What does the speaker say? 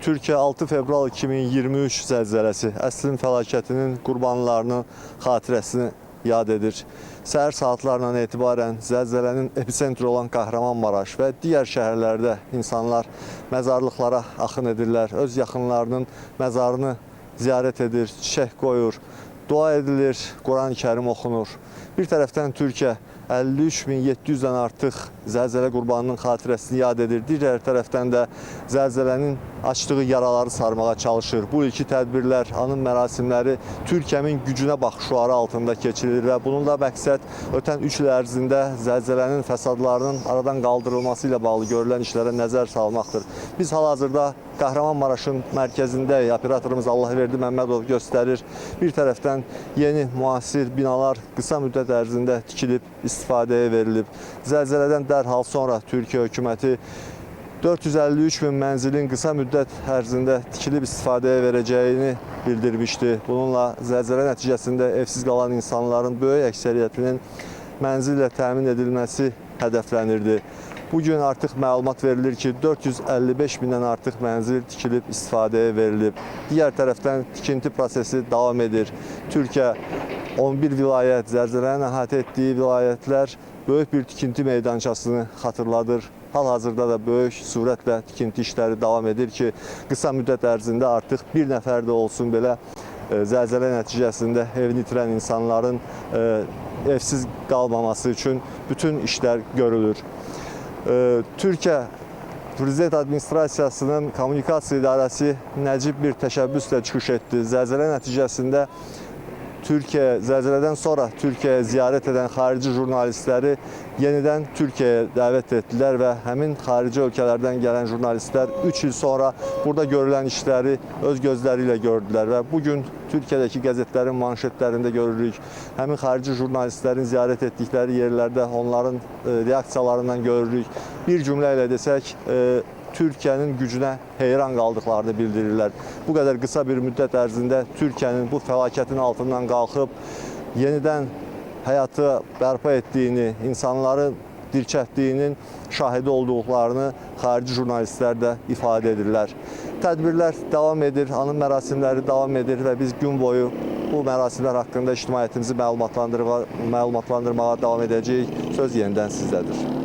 Türkiyə 6 fevral 2023 zəlzələsi əslin fəlakətinin qurbanlarının xatirəsini yad edir. Səhər saatlarından etibarən zəlzələnin epicentri olan Kahramanmaraş və digər şəhərlərdə insanlar məzarlıqlara axın edirlər, öz yaxınlarının məzarını ziyarət edir, çiçək qoyur, dua edilir, Quran-Kərim oxunur. Bir tərəfdən Türkiyə 53.700-dən artıq zəlzələ qurbanının xatirəsini yad edir. Digər tərəfdən də zəlzələnin açdığı yaraları sarmağa çalışır. Bu ilki tədbirlər, anım mərasimləri Türkiyənin gücünə bax şüarı altında keçirilir və bununla məqsəd ötən 3 il ərzində zəlzələnin fəsadlarının aradan qaldırılması ilə bağlı görülən işlərə nəzər salmaqdır. Biz hal-hazırda Kahramanmaraşın mərkəzindəyik. Operatorumuz Allahverdi Məmmədov göstərir. Bir tərəfdən yeni müasir binalar qısa müddət ərzində tikilib, istifadəyə verilib. Zəlzələdən dərhal sonra Türkiyə hökuməti 453 min mənzilin qısa müddət ərzində tikilib istifadəyə verəcəyini bildirmişdi. Bununla zəlzələ nəticəsində evsiz qalan insanların böyük əksəriyyətinin mənzillə təmin edilməsi hədəflənirdi. Bugün artıq məlumat verilir ki, 455 mindən artıq mənzil tikilib istifadəyə verilib. Digər tərəfdən tikinti prosesi davam edir. Türkiyə 11 vilayət, zəlzələnin əhatə etdiyi vilayətlər böyük bir tikinti meydançasını xatırladır. Hal-hazırda da böyük sürətlə tikinti işləri davam edir ki, qısa müddət ərzində artıq bir nəfər də olsun belə zəlzələ nəticəsində evini itirən insanların evsiz qalmaması üçün bütün işlər görülür. Türkiyə Prezident Administrasiyasının Kommunikasiya İdarəsi nəcib bir təşəbbüslə çıxış etdi. Zəlzələ nəticəsində zəlzələdən sonra Türkiyəyə ziyarət edən xarici jurnalistləri yenidən Türkiyəyə dəvət etdilər və həmin xarici ölkələrdən gələn jurnalistlər 3 il sonra burada görülən işləri öz gözləri ilə gördülər və bugün Türkiyədəki qəzetlərin manşetlərində görürük. Həmin xarici jurnalistlərin ziyarət etdikləri yerlərdə onların reaksiyalarından görürük. Bir cümlə ilə desək, Türkiyənin gücünə heyran qaldıqlarını bildirirlər. Bu qədər qısa bir müddət ərzində Türkiyənin bu fəlakətin altından qalxıb, yenidən həyatı bərpa etdiyini, insanların dirçətdiyinin şahidi olduqlarını xarici jurnalistlər də ifadə edirlər. Tədbirlər davam edir, anım mərasimləri davam edir və biz gün boyu bu mərasimlər haqqında ictimaiyyətimizi məlumatlandırmağa davam edəcəyik. Söz yenidən sizdədir.